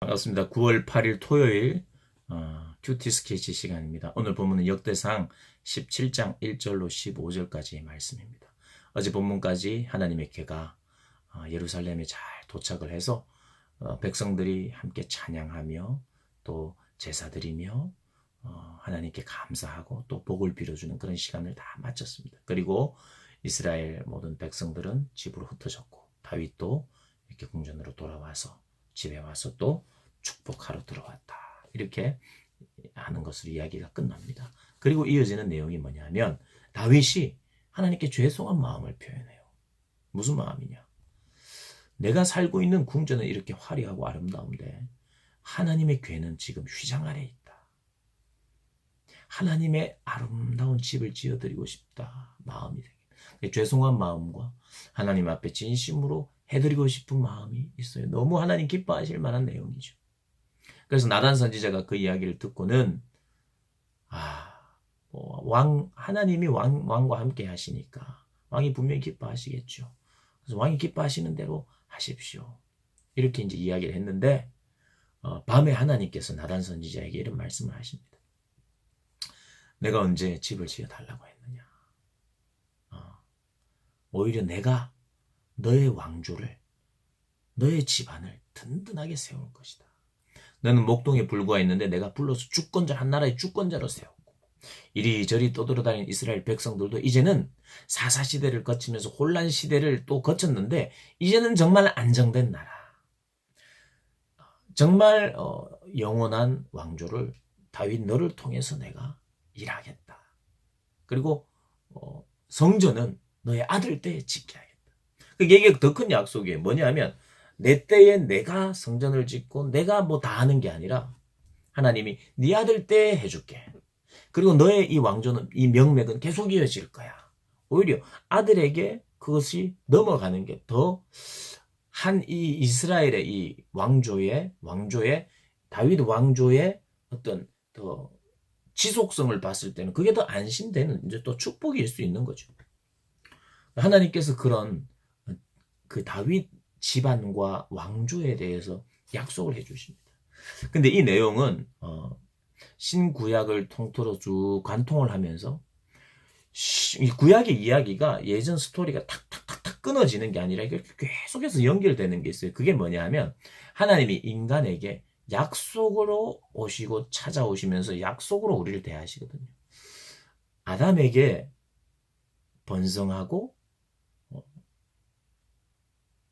반갑습니다. 9월 8일 토요일 큐티 스케치 시간입니다. 오늘 본문은 역대상 17장 1절로 15절까지의 말씀입니다. 어제 본문까지 하나님의 궤가 예루살렘에 잘 도착을 해서 백성들이 함께 찬양하며 또 제사드리며 하나님께 감사하고 또 복을 빌어주는 그런 시간을 다 마쳤습니다. 그리고 이스라엘 모든 백성들은 집으로 흩어졌고 다윗도 이렇게 궁전으로 돌아와서 집에 와서 또 축복하러 들어왔다. 이렇게 하는 것으로 이야기가 끝납니다. 그리고 이어지는 내용이 뭐냐면 다윗이 하나님께 죄송한 마음을 표현해요. 무슨 마음이냐? 내가 살고 있는 궁전은 이렇게 화려하고 아름다운데 하나님의 궤는 지금 휘장 아래 있다. 하나님의 아름다운 집을 지어드리고 싶다. 마음이 되게. 죄송한 마음과 하나님 앞에 진심으로 해드리고 싶은 마음이 있어요. 너무 하나님 기뻐하실 만한 내용이죠. 그래서 나단 선지자가 그 이야기를 듣고는 하나님이 왕과 함께 하시니까 왕이 분명히 기뻐하시겠죠. 그래서 왕이 기뻐하시는 대로 하십시오. 이렇게 이제 이야기를 했는데 밤에 하나님께서 나단 선지자에게 이런 말씀을 하십니다. 내가 언제 집을 지어달라고 했느냐. 오히려 내가 너의 왕조를, 너의 집안을 든든하게 세울 것이다. 너는 목동에 불과했는데 내가 불러서 주권자, 한 나라의 주권자로 세웠고 이리저리 떠돌아다니는 이스라엘 백성들도 이제는 사사시대를 거치면서 혼란 시대를 또 거쳤는데 이제는 정말 안정된 나라, 정말 영원한 왕조를 다윗 너를 통해서 내가 일하겠다. 그리고 성전은 너의 아들 때에 지켜야겠다. 이게 더 큰 약속이에요. 뭐냐면 내 때에 내가 성전을 짓고 내가 뭐 다 하는 게 아니라 하나님이 네 아들 때에 해줄게. 그리고 너의 이 왕조는, 이 명맥은 계속 이어질 거야. 오히려 아들에게 그것이 넘어가는 게 더 이 이스라엘의 이 왕조의 다윗 왕조의 어떤 더 지속성을 봤을 때는 그게 더 안심되는 이제 또 축복일 수 있는 거죠. 하나님께서 그런 그 다윗 집안과 왕조에 대해서 약속을 해주십니다. 근데 이 내용은 신구약을 통틀어 쭉 관통을 하면서 이 구약의 이야기가 예전 스토리가 탁탁탁탁 끊어지는 게 아니라 이게 계속해서 연결되는 게 있어요. 그게 뭐냐 하면 하나님이 인간에게 약속으로 오시고 찾아오시면서 약속으로 우리를 대하시거든요. 아담에게 번성하고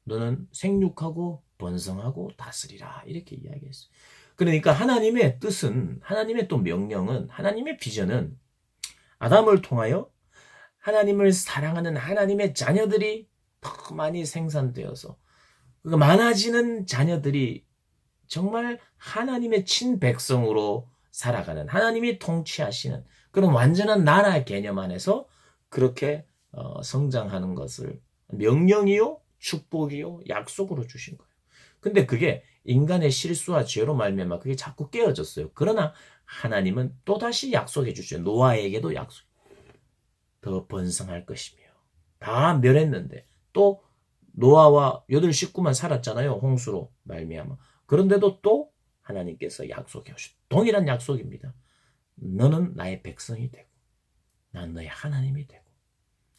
너는 생육하고 번성하고 다스리라 이렇게 이야기했어요. 그러니까 하나님의 뜻은, 하나님의 또 명령은, 하나님의 비전은 아담을 통하여 하나님을 사랑하는 하나님의 자녀들이 더 많이 생산되어서 많아지는 자녀들이 정말 하나님의 친백성으로 살아가는, 하나님이 통치하시는 그런 완전한 나라 개념 안에서 그렇게 성장하는 것을 명령이요 축복이요 약속으로 주신 거예요. 근데 그게 인간의 실수와 죄로 말미암아 그게 자꾸 깨어졌어요. 그러나 하나님은 또다시 약속해 주셔요. 노아에게도 약속. 더 번성할 것이며. 다 멸했는데 또 노아와 8식구만 살았잖아요. 홍수로 말미암아. 그런데도 또 하나님께서 약속해 오셨어요. 동일한 약속입니다. 너는 나의 백성이 되고 난 너의 하나님이 되고.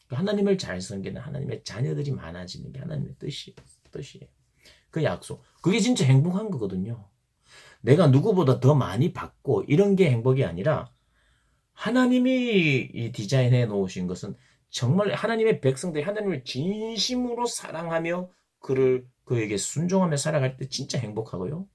하나님을 잘 섬기는 하나님의 자녀들이 많아지는 게 하나님의 뜻이에요. 그 약속. 그게 진짜 행복한 거거든요. 내가 누구보다 더 많이 받고 이런 게 행복이 아니라 하나님이 이 디자인해 놓으신 것은 정말 하나님의 백성들이 하나님을 진심으로 사랑하며 그에게 순종하며 살아갈 때 진짜 행복하고요.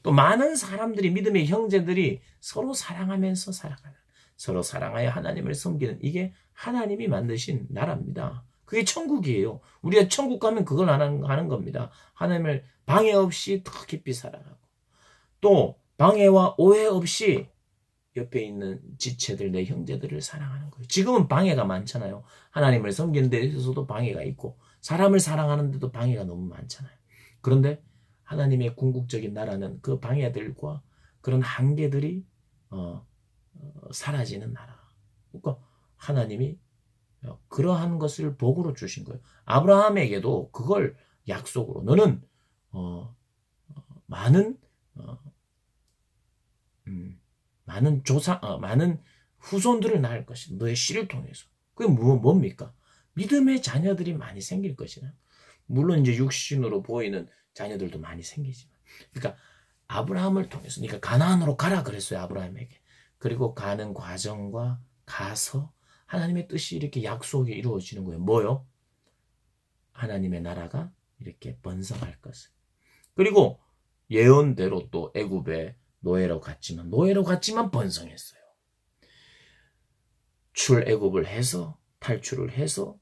또 많은 사람들이, 믿음의 형제들이 서로 사랑하면서 살아가는, 서로 사랑하여 하나님을 섬기는, 이게 하나님이 만드신 나라입니다. 그게 천국이에요. 우리가 천국 가면 그걸 하는 겁니다. 하나님을 방해 없이 더 깊이 살아가고 또 방해와 오해 없이 옆에 있는 지체들, 내 형제들을 사랑하는 거예요. 지금은 방해가 많잖아요. 하나님을 섬기는 데 있어서도 방해가 있고 사람을 사랑하는 데도 방해가 너무 많잖아요. 그런데 하나님의 궁극적인 나라는 그 방해들과 그런 한계들이 사라지는 나라. 그러니까 하나님이 그러한 것을 복으로 주신 거예요. 아브라함에게도 그걸 약속으로 너는 많은 많은 후손들을 낳을 것이다. 너의 씨를 통해서. 그게 뭡니까? 믿음의 자녀들이 많이 생길 것이다. 물론 이제 육신으로 보이는 자녀들도 많이 생기지만. 그러니까 아브라함을 통해서, 그러니까 가나안으로 가라 그랬어요, 아브라함에게. 그리고 가는 과정과 가서 하나님의 뜻이 이렇게 약속이 이루어지는 거예요. 뭐요? 하나님의 나라가 이렇게 번성할 것을. 그리고 예언대로 또 애굽에 노예로 갔지만 번성했어요. 출애굽을 해서 탈출을 해서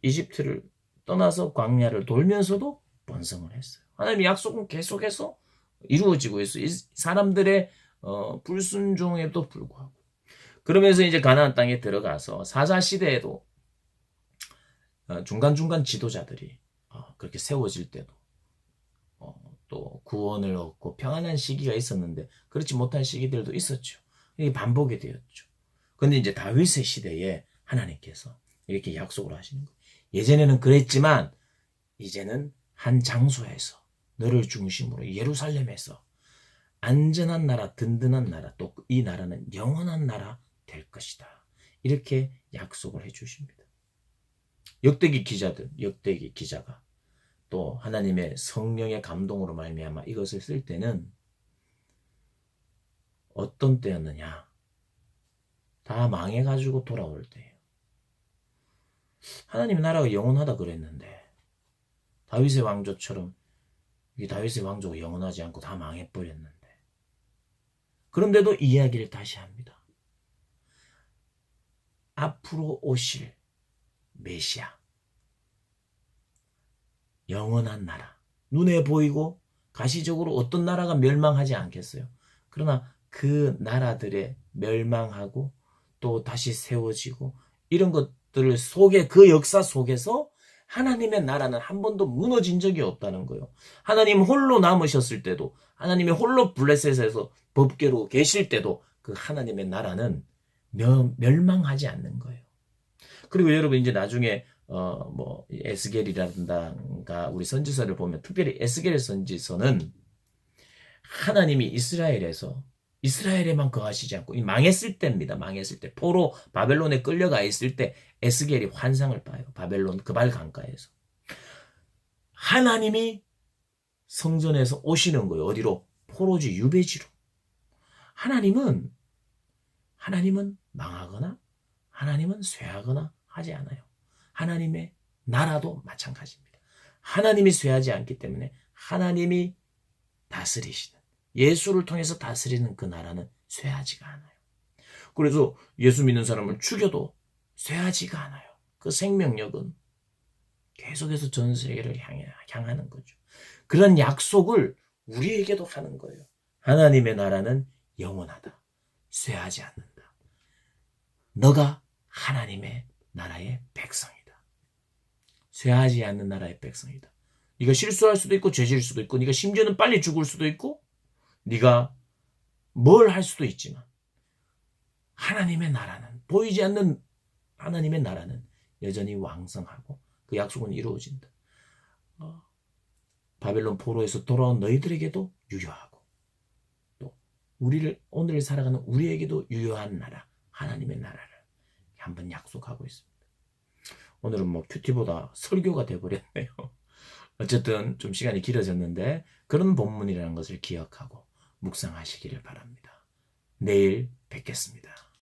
이집트를 떠나서 광야를 돌면서도 번성을 했어요. 하나님의 약속은 계속해서 이루어지고 있어요. 이 사람들의 불순종에도 불구하고. 그러면서 이제 가나안 땅에 들어가서 사사 시대에도 중간중간 지도자들이 그렇게 세워질 때도 또 구원을 얻고 평안한 시기가 있었는데 그렇지 못한 시기들도 있었죠. 이게 반복이 되었죠. 그런데 이제 다윗의 시대에 하나님께서 이렇게 약속을 하시는 거예요. 예전에는 그랬지만 이제는 한 장소에서 너를 중심으로 예루살렘에서 안전한 나라, 든든한 나라, 또 이 나라는 영원한 나라 될 것이다. 이렇게 약속을 해주십니다. 역대기 기자가 또 하나님의 성령의 감동으로 말미암아 이것을 쓸 때는 어떤 때였느냐? 다 망해가지고 돌아올 때예요. 하나님의 나라가 영원하다 그랬는데 다윗의 왕조처럼 이 다윗의 왕조가 영원하지 않고 다 망해버렸는데 그런데도 이야기를 다시 합니다. 앞으로 오실 메시아, 영원한 나라, 눈에 보이고 가시적으로 어떤 나라가 멸망하지 않겠어요. 그러나 그 나라들의 멸망하고 또 다시 세워지고 이런 것들 속에 그 역사 속에서 하나님의 나라는 한 번도 무너진 적이 없다는 거예요. 하나님 홀로 남으셨을 때도 하나님의 홀로 블레셋에서 법궤로 계실 때도 그 하나님의 나라는 멸망하지 않는 거예요. 그리고 여러분 이제 나중에 에스겔이라든가 우리 선지서를 보면 특별히 에스겔 선지서는 하나님이 이스라엘에만 거하시지 않고 망했을 때입니다. 망했을 때 포로 바벨론에 끌려가 있을 때 에스겔이 환상을 봐요. 바벨론 그발 강가에서 하나님이 성전에서 오시는 거예요. 어디로? 포로지 유배지로. 하나님은 망하거나 하나님은 쇠하거나 하지 않아요. 하나님의 나라도 마찬가지입니다. 하나님이 쇠하지 않기 때문에 하나님이 다스리시는 예수를 통해서 다스리는 그 나라는 쇠하지가 않아요. 그래서 예수 믿는 사람을 죽여도 쇠하지가 않아요. 그 생명력은 계속해서 전 세계를 향하는 거죠. 그런 약속을 우리에게도 하는 거예요. 하나님의 나라는 영원하다. 쇠하지 않는다. 너가 하나님의 나라의 백성이다. 쇠하지 않는 나라의 백성이다. 네가 실수할 수도 있고 죄질 수도 있고 네가 심지어는 빨리 죽을 수도 있고 네가 뭘 할 수도 있지만 하나님의 나라는 보이지 않는 하나님의 나라는 여전히 왕성하고 그 약속은 이루어진다. 바벨론 포로에서 돌아온 너희들에게도 유효하고 또 오늘 살아가는 우리에게도 유효한 나라 하나님의 나라를 한번 약속하고 있습니다. 오늘은 큐티보다 설교가 돼버렸네요. 어쨌든 좀 시간이 길어졌는데 그런 본문이라는 것을 기억하고 묵상하시기를 바랍니다. 내일 뵙겠습니다.